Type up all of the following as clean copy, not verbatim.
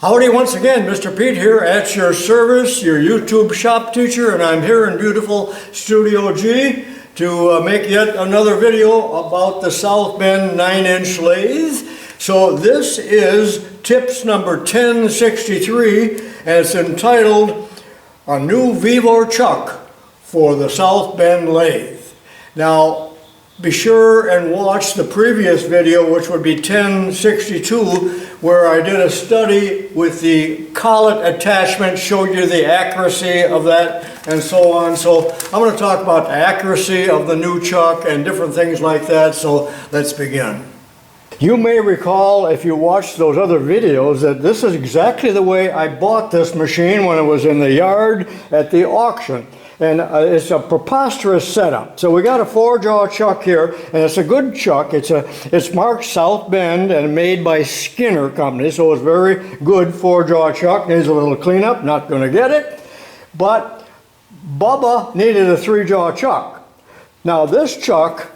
Howdy once again, Mr. Pete here at your service, your YouTube shop teacher, and I'm here in beautiful Studio G to make yet another video about the South Bend 9-inch lathe. So this is tips number 1063, and it's entitled A New Vevor Chuck for the South Bend lathe. Now, be sure and watch the previous video, which would be 1062, where I did a study with the collet attachment, showed you the accuracy of that and so on. So I'm going to talk about the accuracy of the new chuck and different things like that. So let's begin. You may recall, if you watched those other videos, that this is exactly the way I bought this machine when it was in the yard at the auction. And it's a preposterous setup. So we got a 4-jaw chuck here, and it's a good chuck. It's marked South Bend and made by Skinner Company, so it's very good 4-jaw chuck. Needs a little cleanup, not going to get it. But Bubba needed a 3-jaw chuck. Now this chuck,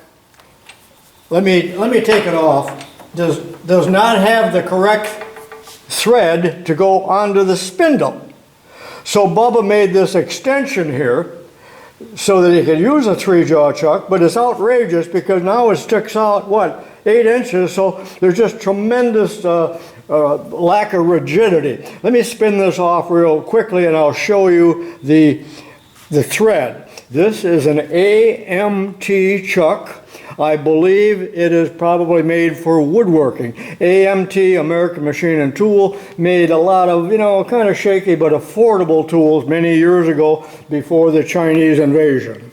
let me take it off, does not have the correct thread to go onto the spindle. So Bubba made this extension here so that he could use a 3-jaw chuck, but it's outrageous because now it sticks out, what, 8 inches, so there's just tremendous lack of rigidity. Let me spin this off real quickly and I'll show you the thread. This is an AMT chuck. I believe it is probably made for woodworking. AMT, American Machine and Tool, made a lot of, kind of shaky but affordable tools many years ago before the Chinese invasion.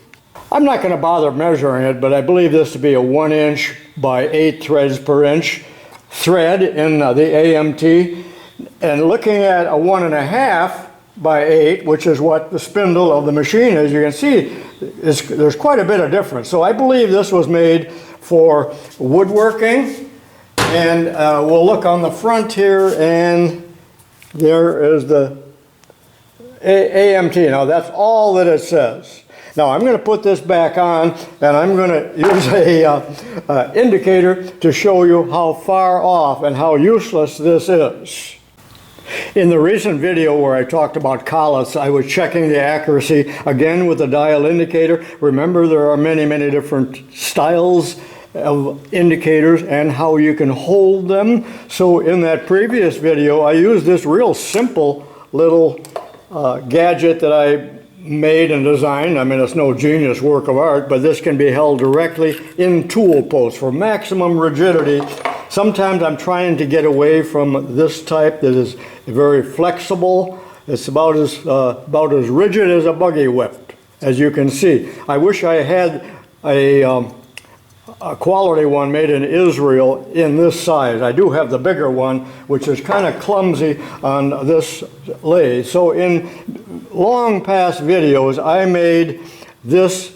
I'm not going to bother measuring it, but I believe this to be a 1-inch by 8 threads per inch thread in the AMT. And looking at a 1.5 by 8, which is what the spindle of the machine is, you can see there's quite a bit of difference. So I believe this was made for woodworking, and we'll look on the front here, and there is the AMT. Now that's all that it says. Now I'm going to put this back on, and I'm going to use a indicator to show you how far off and how useless this is. In the recent video where I talked about collets, I was checking the accuracy again with the dial indicator. Remember, there are many different styles of indicators and how you can hold them. So in that previous video, I used this real simple little gadget that I made and designed. I mean, it's no genius work of art, but this can be held directly in tool posts for maximum rigidity. Sometimes I'm trying to get away from this type that is very flexible. It's about as rigid as a buggy whip, as you can see. I wish I had a quality one made in Israel in this size. I do have the bigger one, which is kind of clumsy on this lathe. So in long past videos, I made this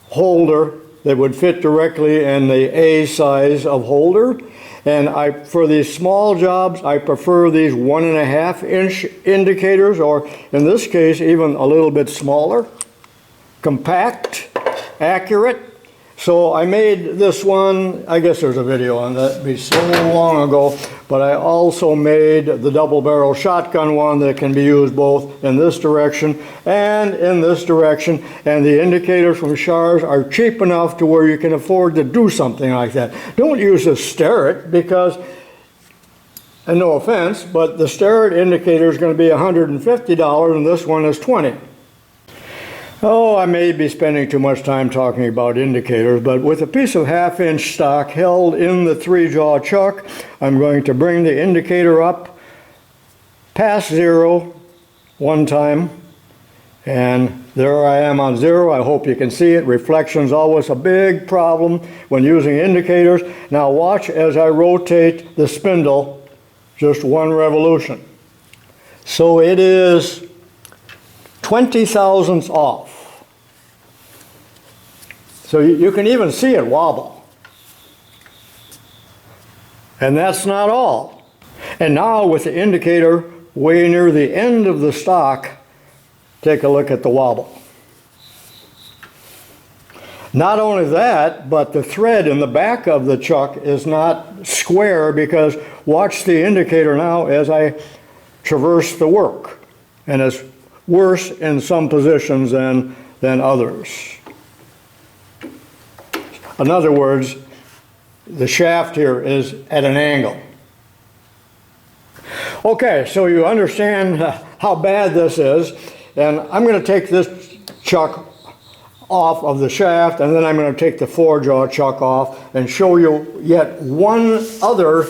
holder that would fit directly in the A size of holder. And for these small jobs, I prefer these 1.5-inch indicators, or in this case, even a little bit smaller, compact, accurate. So I made this one, I guess there's a video on that, it'd be so long ago, but I also made the double barrel shotgun one that can be used both in this direction and in this direction, and the indicators from Shars are cheap enough to where you can afford to do something like that. Don't use a Starrett because, and no offense, but the Starrett indicator is going to be $150 and this one is $20. Oh, I may be spending too much time talking about indicators, but with a piece of 1/2-inch stock held in the 3-jaw chuck, I'm going to bring the indicator up past 0 one time, and there I am on 0. I hope you can see it. Reflection's always a big problem when using indicators. Now watch as I rotate the spindle just 1 revolution. So it is 20 thousandths off. So you can even see it wobble. And that's not all. And now with the indicator way near the end of the stock, take a look at the wobble. Not only that, but the thread in the back of the chuck is not square, because watch the indicator now as I traverse the work, and it's worse in some positions than others. In other words, the shaft here is at an angle. Okay, so you understand how bad this is, and I'm going to take this chuck off of the shaft, and then I'm going to take the 4-jaw chuck off and show you yet one other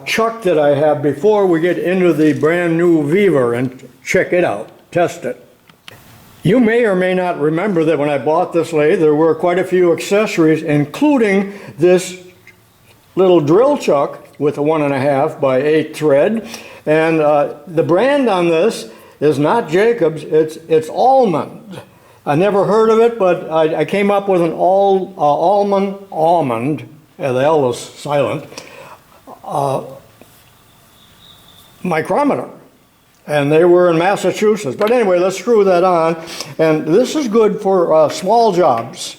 chuck that I have before we get into the brand new Vevor and check it out, test it. You may or may not remember that when I bought this lathe there were quite a few accessories, including this little drill chuck with a 1.5 by 8 thread, and the brand on this is not Jacobs, it's Almond. I never heard of it, but I came up with an almond, the L was silent, micrometer, and they were in Massachusetts. But anyway, let's screw that on, and this is good for small jobs.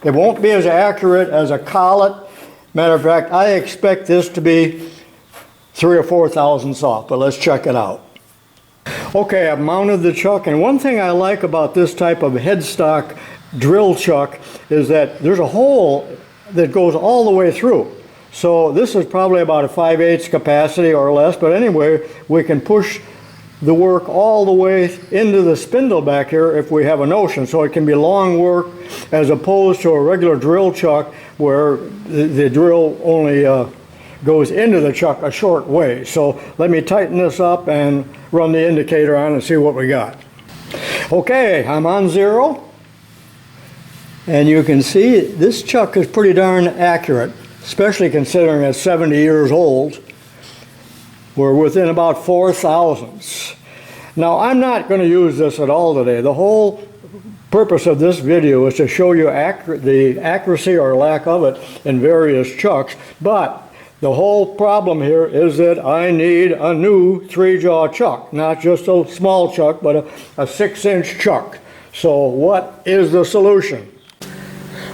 It won't be as accurate as a collet. Matter of fact, I expect this to be 3 or 4 thousandths off, but let's check it out. Okay, I've mounted the chuck, and one thing I like about this type of headstock drill chuck is that there's a hole that goes all the way through. So this is probably about a 5/8 capacity or less, but anyway, we can push the work all the way into the spindle back here if we have a notion. So it can be long work as opposed to a regular drill chuck where the drill only goes into the chuck a short way. So let me tighten this up and run the indicator on and see what we got. Okay, I'm on 0, and you can see this chuck is pretty darn accurate, especially considering it's 70 years old. We're within about 4 thousandths. Now I'm not going to use this at all today. The whole purpose of this video is to show you the accuracy or lack of it in various chucks, but the whole problem here is that I need a new 3-jaw chuck, not just a small chuck, but a 6-inch chuck. So what is the solution?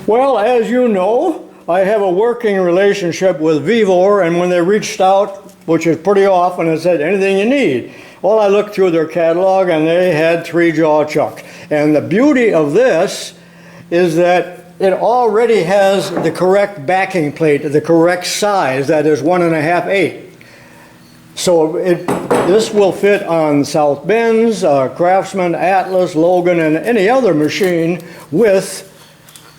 Well, as you know, I have a working relationship with Vevor, and when they reached out, which is pretty often, and said, anything you need. Well, I looked through their catalog, and they had 3-jaw chucks. And the beauty of this is that it already has the correct backing plate, the correct size, that is 1.5/8. So this will fit on South Bend's, Craftsman, Atlas, Logan, and any other machine with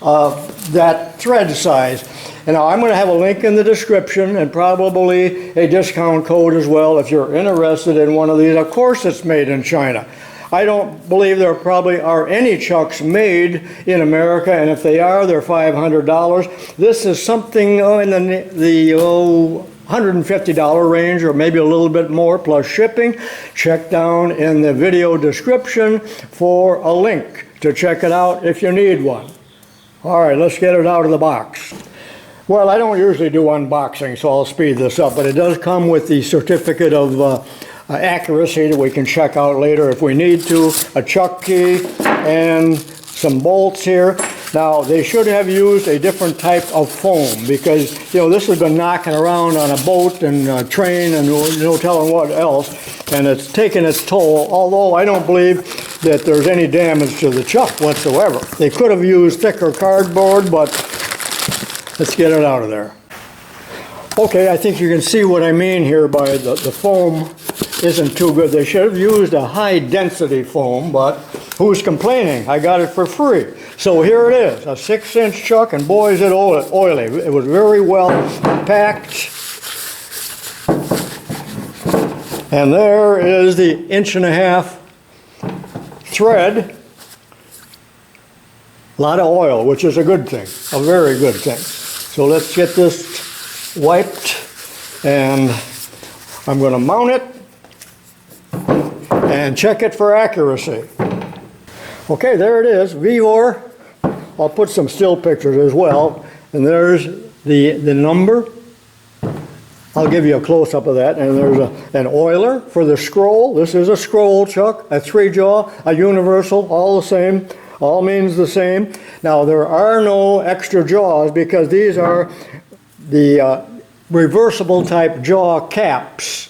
that thread size. And now I'm going to have a link in the description and probably a discount code as well if you're interested in one of these. Of course it's made in China. I don't believe there probably are any chucks made in America, and if they are, they're $500. This is something in the $150 range, or maybe a little bit more plus shipping. Check down in the video description for a link to check it out if you need one. All right, let's get it out of the box. Well, I don't usually do unboxing, so I'll speed this up, but it does come with the certificate of accuracy that we can check out later if we need to, a chuck key, and some bolts here. Now, they should have used a different type of foam because, you know, this has been knocking around on a boat and a train and no telling what else, and it's taken its toll, although I don't believe that there's any damage to the chuck whatsoever. They could have used thicker cardboard, but let's get it out of there. Okay, I think you can see what I mean here by the foam isn't too good. They should have used a high density foam, but who's complaining? I got it for free. So here it is, a 6-inch chuck, and boy is it oily. It was very well packed. And there is the 1.5-inch thread. A lot of oil, which is a good thing, a very good thing. So let's get this wiped, and I'm going to mount it and check it for accuracy. Okay, there it is, Vevor. I'll put some still pictures as well, and there's the number. I'll give you a close-up of that, and there's an oiler for the scroll. This is a scroll chuck, a 3-jaw, a universal, all the same, all means the same. Now, there are no extra jaws because these are the reversible type jaw caps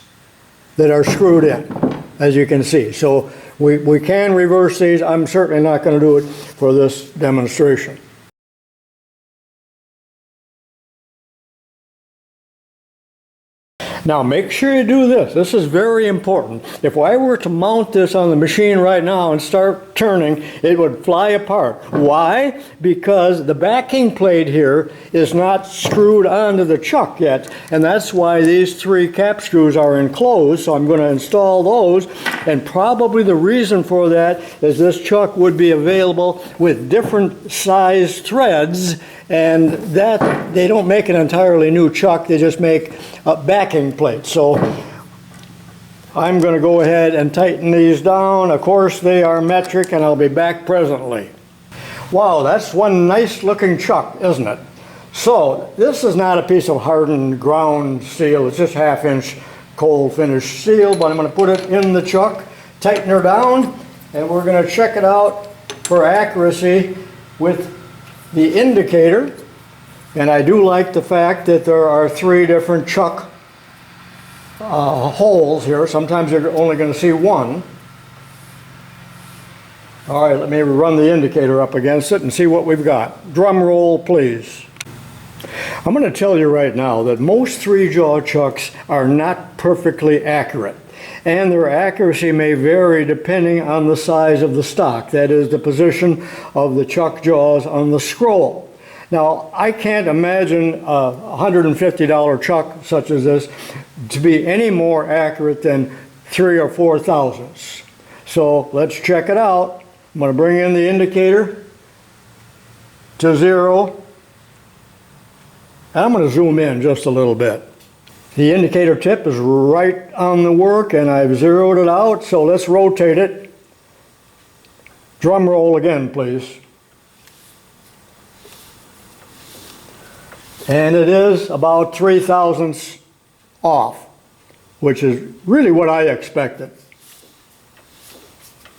that are screwed in, as you can see. So we can reverse these. I'm certainly not going to do it for this demonstration. Now make sure you do this. This is very important. If I were to mount this on the machine right now and start turning, it would fly apart. Why? Because the backing plate here is not screwed onto the chuck yet, and that's why these 3 cap screws are enclosed. So I'm going to install those, and probably the reason for that is this chuck would be available with different size threads, and that they don't make an entirely new chuck, they just make a backing plate. So I'm going to go ahead and tighten these down. Of course they are metric, and I'll be back presently. Wow, that's one nice looking chuck, isn't it? So this is not a piece of hardened ground steel, it's just 1/2 inch cold finish steel, but I'm going to put it in the chuck, tighten her down, and we're going to check it out for accuracy with the indicator. And I do like the fact that there are 3 different chuck holes here. Sometimes you're only going to see one. All right, let me run the indicator up against it and see what we've got. Drum roll, please. I'm going to tell you right now that most 3-jaw chucks are not perfectly accurate, and their accuracy may vary depending on the size of the stock, that is, the position of the chuck jaws on the scroll. Now, I can't imagine a $150 chuck such as this to be any more accurate than 3 or 4 thousandths. So let's check it out. I'm going to bring in the indicator to 0. And I'm going to zoom in just a little bit. The indicator tip is right on the work, and I've zeroed it out, so let's rotate it. Drum roll again, please. And it is about 3 thousandths off, which is really what I expected.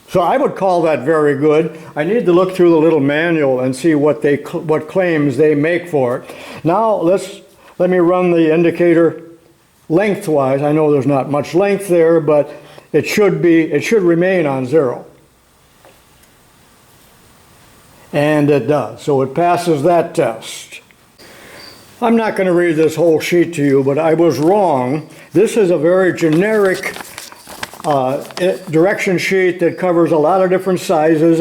So I would call that very good. I need to look through the little manual and see what claims they make for it. Now let me run the indicator lengthwise. I know there's not much length there, but it should remain on 0. And it does. So it passes that test. I'm not going to read this whole sheet to you, but I was wrong. This is a very generic direction sheet that covers a lot of different sizes,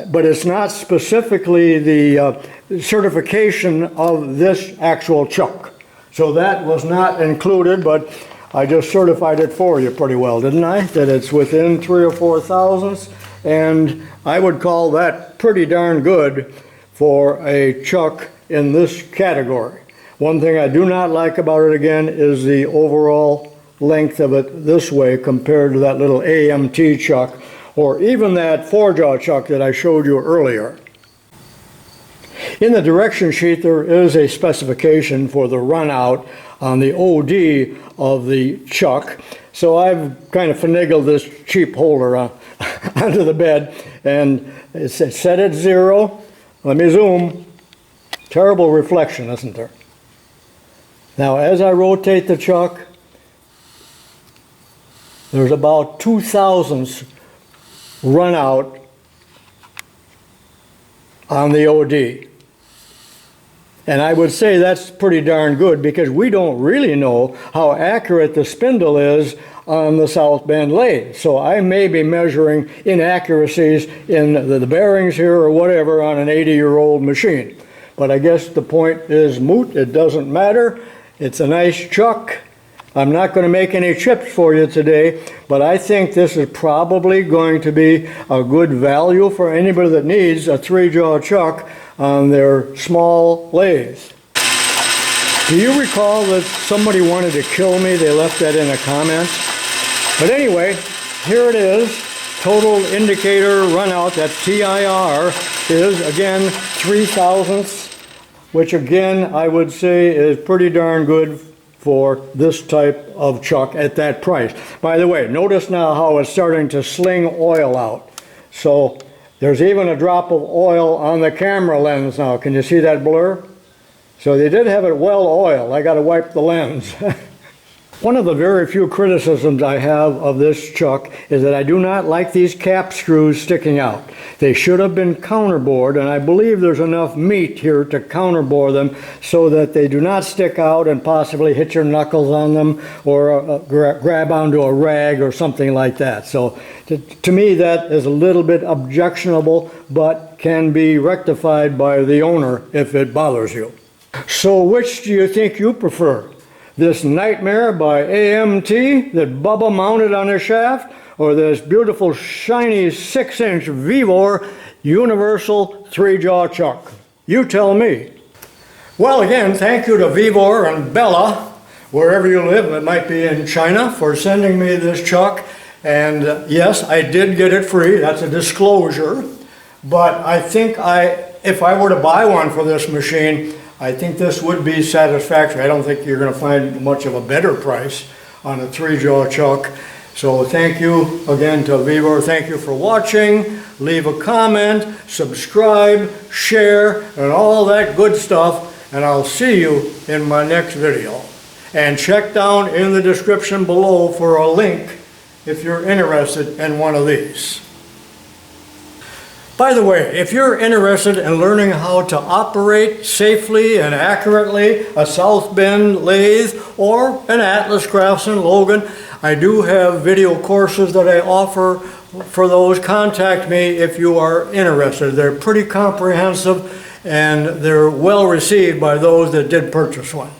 but it's not specifically the certification of this actual chuck. So that was not included, but I just certified it for you pretty well, didn't I? That it's within 3 or 4 thousandths, and I would call that pretty darn good for a chuck in this category. One thing I do not like about it, again, is the overall length of it this way compared to that little AMT chuck, or even that 4-jaw chuck that I showed you earlier. In the direction sheet, there is a specification for the run out on the OD of the chuck. So I've kind of finagled this cheap holder onto the bed, and it's set at 0. Let me zoom. Terrible reflection, isn't there? Now, as I rotate the chuck, there's about 2 thousandths run out on the OD. And I would say that's pretty darn good, because we don't really know how accurate the spindle is on the South Bend lathe. So I may be measuring inaccuracies in the bearings here or whatever on an 80-year-old machine. But I guess the point is moot. It doesn't matter. It's a nice chuck. I'm not going to make any chips for you today, but I think this is probably going to be a good value for anybody that needs a 3-jaw chuck on their small lathe. Do you recall that somebody wanted to kill me? They left that in the comments. But anyway, here it is. Total indicator run out, that TIR, is again 3 thousandths, which again I would say is pretty darn good for this type of chuck at that price. By the way, notice now how it's starting to sling oil out. So there's even a drop of oil on the camera lens now. Can you see that blur? So they did have it well oiled. I got to wipe the lens. One of the very few criticisms I have of this chuck is that I do not like these cap screws sticking out. They should have been counterbored, and I believe there's enough meat here to counterbore them so that they do not stick out and possibly hit your knuckles on them or grab onto a rag or something like that. So to me that is a little bit objectionable, but can be rectified by the owner if it bothers you. So which do you think you prefer? This nightmare by AMT that Bubba mounted on his shaft, or this beautiful shiny 6-inch Vevor universal 3-jaw chuck? You tell me. Well, again, thank you to Vevor and Bella, wherever you live, it might be in China, for sending me this chuck. And yes, I did get it free, that's a disclosure. But I think if I were to buy one for this machine, I think this would be satisfactory. I don't think you're going to find much of a better price on a 3-jaw chuck. So thank you again to Vevor. Thank you for watching. Leave a comment, subscribe, share, and all that good stuff. And I'll see you in my next video. And check down in the description below for a link if you're interested in one of these. By the way, if you're interested in learning how to operate safely and accurately a South Bend lathe or an Atlas Craftsman Logan, I do have video courses that I offer. For those, contact me if you are interested. They're pretty comprehensive and they're well received by those that did purchase one.